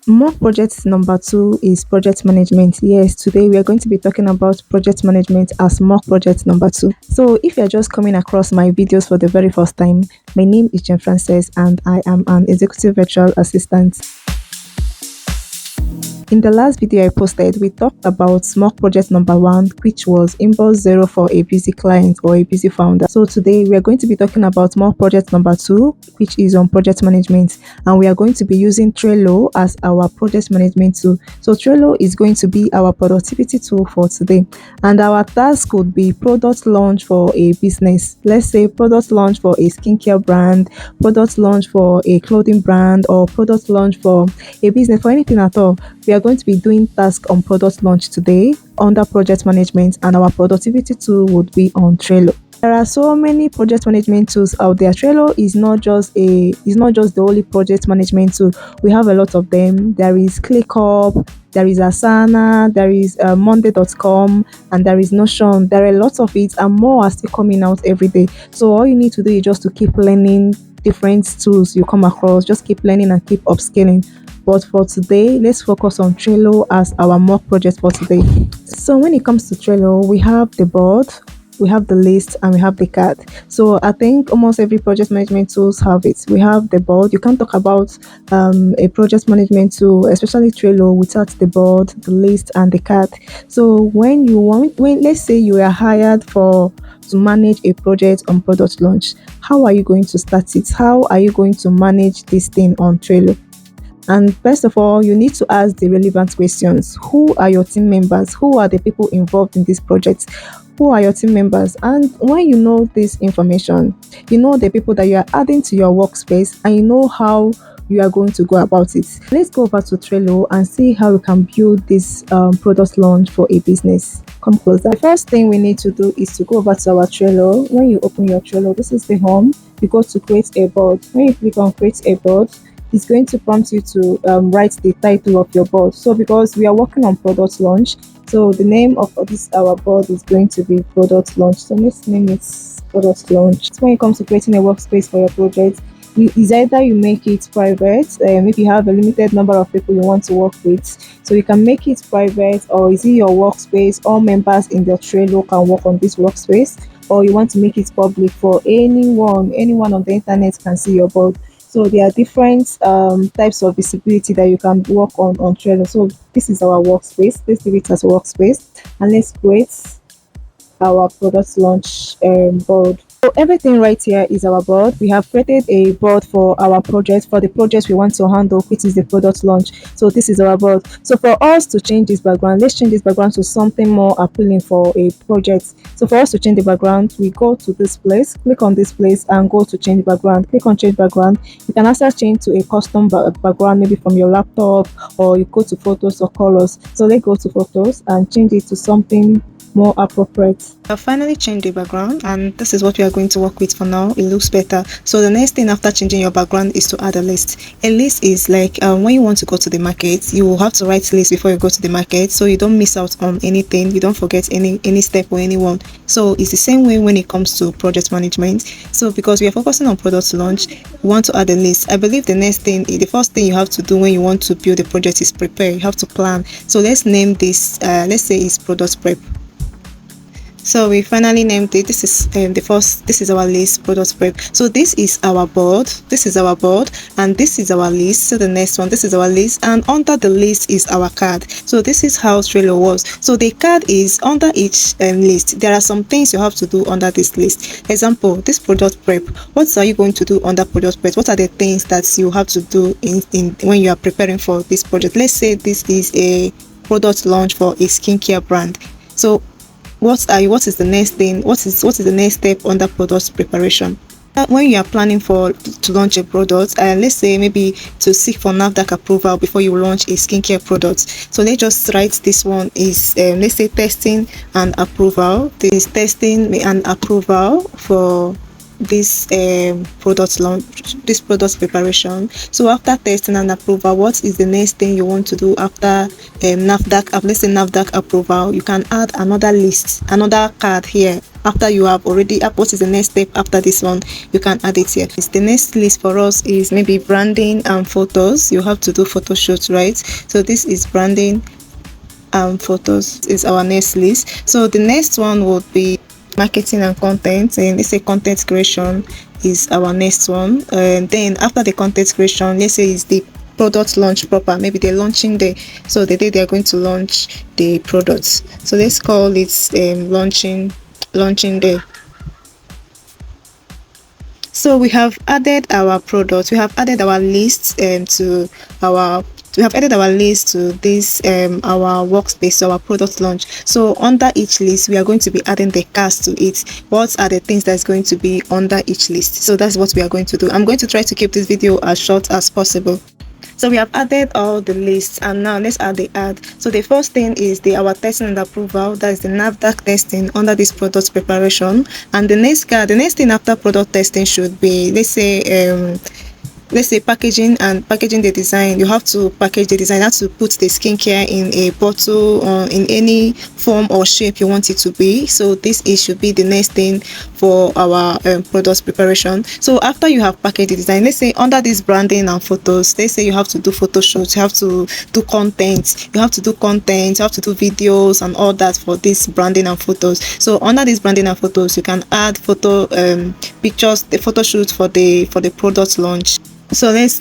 Mock project number two is project management. Yes, today we are going to be talking about project management as mock project number two. So, if you're just coming across my videos for the very first time, my name is Jen Frances and I am an executive virtual assistant. In the last video I posted, we talked about mock project number one, which was inbox zero for a busy client or a busy founder. So today we are going to be talking about mock project number two, which is on project management, and we are going to be using Trello as our project management tool. So Trello is going to be our productivity tool for today, and our task could be product launch for a business. Let's say product launch for a skincare brand, product launch for a clothing brand, or product launch for a business, for anything at all. We are going to be doing task on product launch today under project management, and our productivity tool would be on Trello. There are so many project management tools out there. Trello is not just the only project management tool. We have a lot of them. There is ClickUp, there is Asana, there is Monday.com, and there is Notion. There are lots of it, and more are still coming out every day. So all you need to do is just to keep learning different tools you come across. Just keep learning and keep upskilling. But for today, let's focus on Trello as our mock project for today. So when it comes to Trello, we have the board, we have the list, and we have the card. So I think almost every project management tools have it. We have the board. You can't talk about a project management tool, especially Trello, without the board, the list, and the card. So when let's say you are hired to manage a project on product launch, how are you going to start it? How are you going to manage this thing on Trello? And first of all, you need to ask the relevant questions. Who are your team members? Who are the people involved in this project? Who are your team members? And when you know this information, you know the people that you are adding to your workspace, and you know how you are going to go about it. Let's go over to Trello and see how we can build this product launch for a business. Come closer. The first thing we need to do is to go over to our Trello. When you open your Trello, this is the home. You go to create a board. When you click on create a board, it's going to prompt you to write the title of your board. So because we are working on product launch, so the name of this our board is going to be product launch. So let's name it product launch. So when it comes to creating a workspace for your project, is either you make it private, if you have a limited number of people you want to work with, so you can make it private, or is it your workspace, all members in the Trello can work on this workspace, or you want to make it public for anyone on the internet can see your board. So there are different types of visibility that you can work on Trello. So this is our workspace. Let's leave it as a workspace, and let's create our product launch board. So everything right here is our board. We have created a board for our project, for the project we want to handle, which is the product launch. So this is our board. So for us to change this background, let's change this background to something more appealing for a project. So for us to change the background, we go to this place, click on this place, and go to change background. Click on change background. You can also change to a custom background, maybe from your laptop, or you go to photos or colors. So let's go to photos and change it to something more appropriate. I've finally changed the background, and this is what we are going to work with for now. It looks better. So the next thing after changing your background is to add a list. A list is like when you want to go to the market, you will have to write list before you go to the market, so you don't miss out on anything, you don't forget any step or anyone. So it's the same way when it comes to project management. So because we are focusing on product launch, we want to add a list. I believe the first thing you have to do when you want to build a project is prepare. You have to plan. So let's name this let's say it's product prep. So we finally named it. This is our list, product prep. So this is our board, and this is our list. So the next one, this is our list, and under the list is our card. So this is how Trello works. So the card is under each list. There are some things you have to do under this list. Example, this product prep. What are you going to do under product prep? What are the things that you have to do in when you are preparing for this project? Let's say this is a product launch for a skincare brand. So what is the next thing? What is the next step under product preparation? When you are planning to launch a product, let's say maybe to seek for NAFDAC approval before you launch a skincare product. So let's just write this one is let's say testing and approval. This is testing and approval for this product launch, this product preparation. So after testing and approval, what is the next thing you want to do after NAFDAC? Let's say NAFDAC approval, you can add another list, another card here after you have already what is the next step after this one, you can add it here. The next list for us is maybe branding and photos. You have to do photo shoots, right? So this is branding and photos is our next list. So the next one would be marketing and content, and let's say content creation is our next one. And then after the content creation, let's say is the product launch proper. Maybe they're launching so the day they're going to launch the products, so let's call it launching day. So we have added our products, we have added our list we have added our list to this our workspace, our product launch. So under each list we are going to be adding the cast to it. What are the things that's going to be under each list? So that's what we are going to do. I'm going to try to keep this video as short as possible. So we have added all the lists, and now let's add the ad. So the first thing is our testing and approval. That is the NAFDAC testing under this product preparation. And the next thing after product testing should be, let's say packaging the design. You have to package the design. You have to put the skincare in a bottle or in any form or shape you want it to be. So this should be the next thing for our product preparation. So after you have packaged the design, let's say under this branding and photos, let's say you have to do photo shoots, you have to do content, you have to do videos and all that for this branding and photos. So under this branding and photos, you can add photo pictures, the photo shoot for the product launch. So let's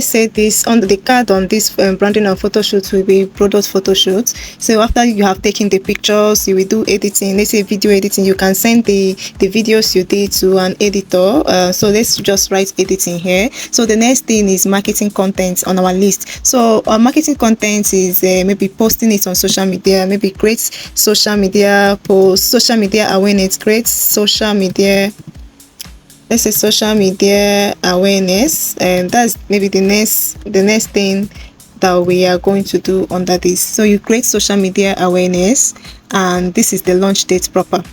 say this on the card on this branding and photo shoot will be product photo shoot. So after you have taken the pictures, you will do editing. Let's say video editing. You can send the videos you did to an editor. So let's just write editing here. So the next thing is marketing content on our list. So marketing content is maybe posting it on social media, maybe create social media posts, social media awareness, create social media. Let's say social media awareness, and that's maybe the next thing that we are going to do under this. So you create social media awareness, and this is the launch date proper.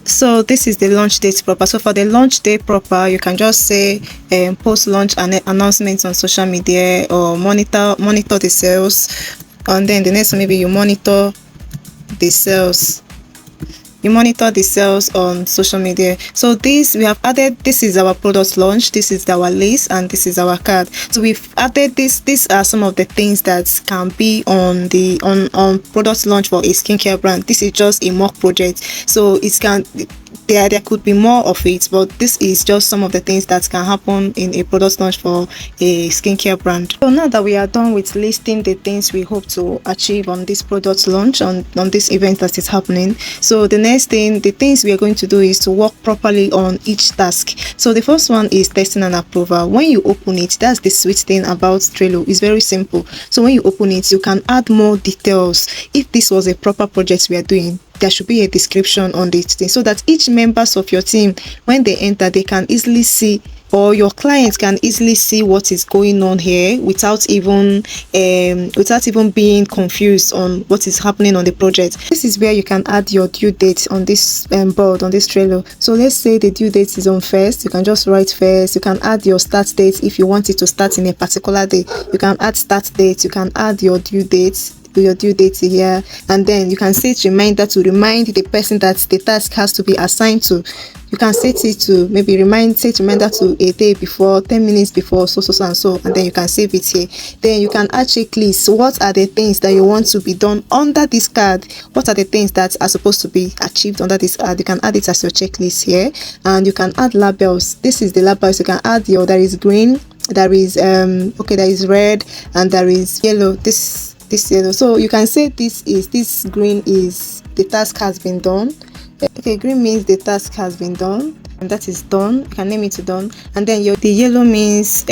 So this is the launch date proper. So for the launch date proper, you can just say post launch announcements on social media, or monitor the sales. And then the next one, maybe you monitor the sales. You monitor the sales on social media. So this we have added. This is our product launch, this is our list, and this is our card. So we've added this. These are some of the things that can be on the on product launch for a skincare brand. This is just a mock project, so it can there could be more of it, but this is just some of the things that can happen in a product launch for a skincare brand. So now that we are done with listing the things we hope to achieve on this product launch, on this event that is happening, so the next thing, the things we are going to do is to work properly on each task. So the first one is testing and approval. When you open it, that's the sweet thing about Trello. It's very simple. So when you open it, you can add more details. If this was a proper project we are doing, there should be a description on this thing, so that each members of your team, when they enter, they can easily see, or your clients can easily see what is going on here without even being confused on what is happening on the project. This is where you can add your due date on this board, on this Trello. So let's say the due date is on 1st. You can just write 1st. You can add your start date. If you want it to start in a particular day, you can add start date. You can add your due date here, and then you can set reminder to remind the person that the task has to be assigned to. You can set it to maybe set reminder to a day before, 10 minutes before, so and then you can save it here. Then you can add checklists. What are the things that you want to be done under this card? What are the things that are supposed to be achieved under this card? You can add it as your checklist here, and you can add labels. This is the labels. You can add there is green, there is there is red, and there is yellow. This yellow. So you can say this green is the task has been done. Okay, green means the task has been done, and that is done. You can name it to done. And then the yellow means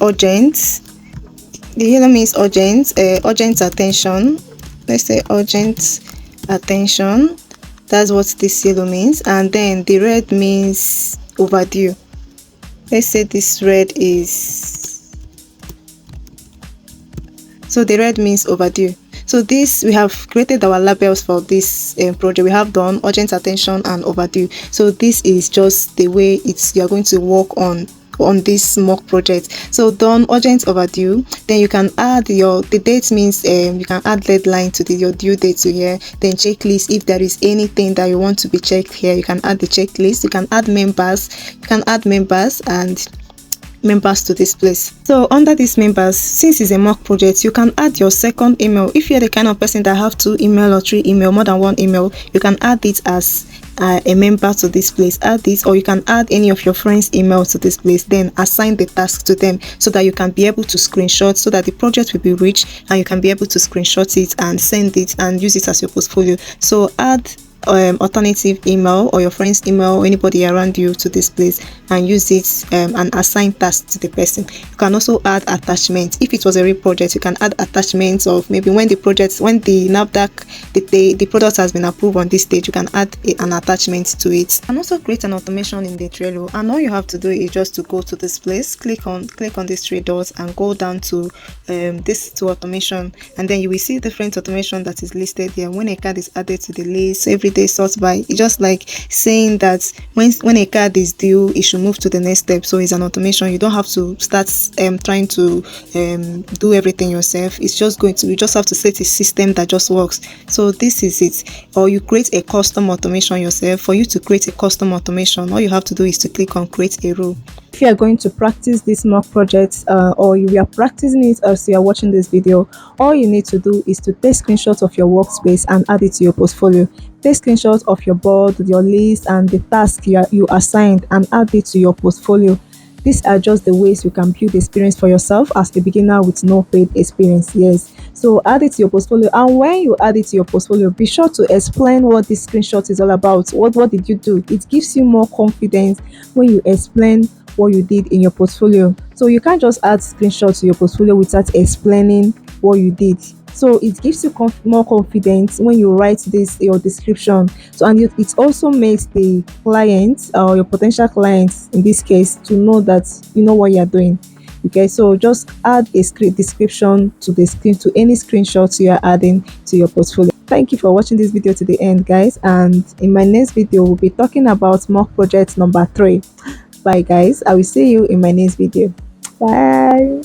urgent. The yellow means urgent attention. Let's say urgent attention. That's what this yellow means. And then the red means overdue. Let's say this red is, so the red means overdue. So this, we have created our labels for this project. We have done urgent attention and overdue. So this is just the way you are going to work on on this mock project. So done, urgent, overdue. Then you can add the date means you can add deadline to your due date to here. Then checklist, if there is anything that you want to be checked here, you can add the checklist. You can add members, and members to this place. So under these members, since it's a mock project, you can add your second email. If you're the kind of person that have 2 email or 3 email, more than 1 email, you can add it as a member to this place. Add this, or you can add any of your friends email to this place, then assign the task to them so that you can be able to screenshot, so that the project will be rich and you can be able to screenshot it and send it and use it as your portfolio. So add alternative email or your friend's email or anybody around you to this place and use it and assign tasks to the person. You can also add attachments. If it was a real project, you can add attachments of maybe when the NAFDAC the product has been approved on this stage, you can add an attachment to it. And also create an automation in the Trello, and all you have to do is just to go to this place, click on these 3 dots and go down to this to automation, and then you will see different automation that is listed here. When a card is added to the list, every day sort by, it's just like saying that when a card is due, it should move to the next step. So it's an automation. You don't have to start trying to do everything yourself. It's just you just have to set a system that just works. So this is it. Or you create a custom automation yourself. For you to create a custom automation, all you have to do is to click on create a rule. If you are going to practice this mock project or you are practicing it as you are watching this video, all you need to do is to take screenshots of your workspace and add it to your portfolio. Take screenshots of your board, your list, and the task you assigned and add it to your portfolio. These are just the ways you can build experience for yourself as a beginner with no paid experience. Yes, so add it to your portfolio, and when you add it to your portfolio, be sure to explain what this screenshot is all about. What did you do? It gives you more confidence when you explain what you did in your portfolio. So you can't just add screenshots to your portfolio without explaining what you did. So it gives you more confidence when you write your description. So and it also makes the client or your potential clients in this case to know that you know what you're doing. Okay, so just add a script description to any screenshots you are adding to your portfolio. Thank you for watching this video to the end, guys, and in my next video we'll be talking about mock project number 3. Bye guys, I will see you in my next video. Bye.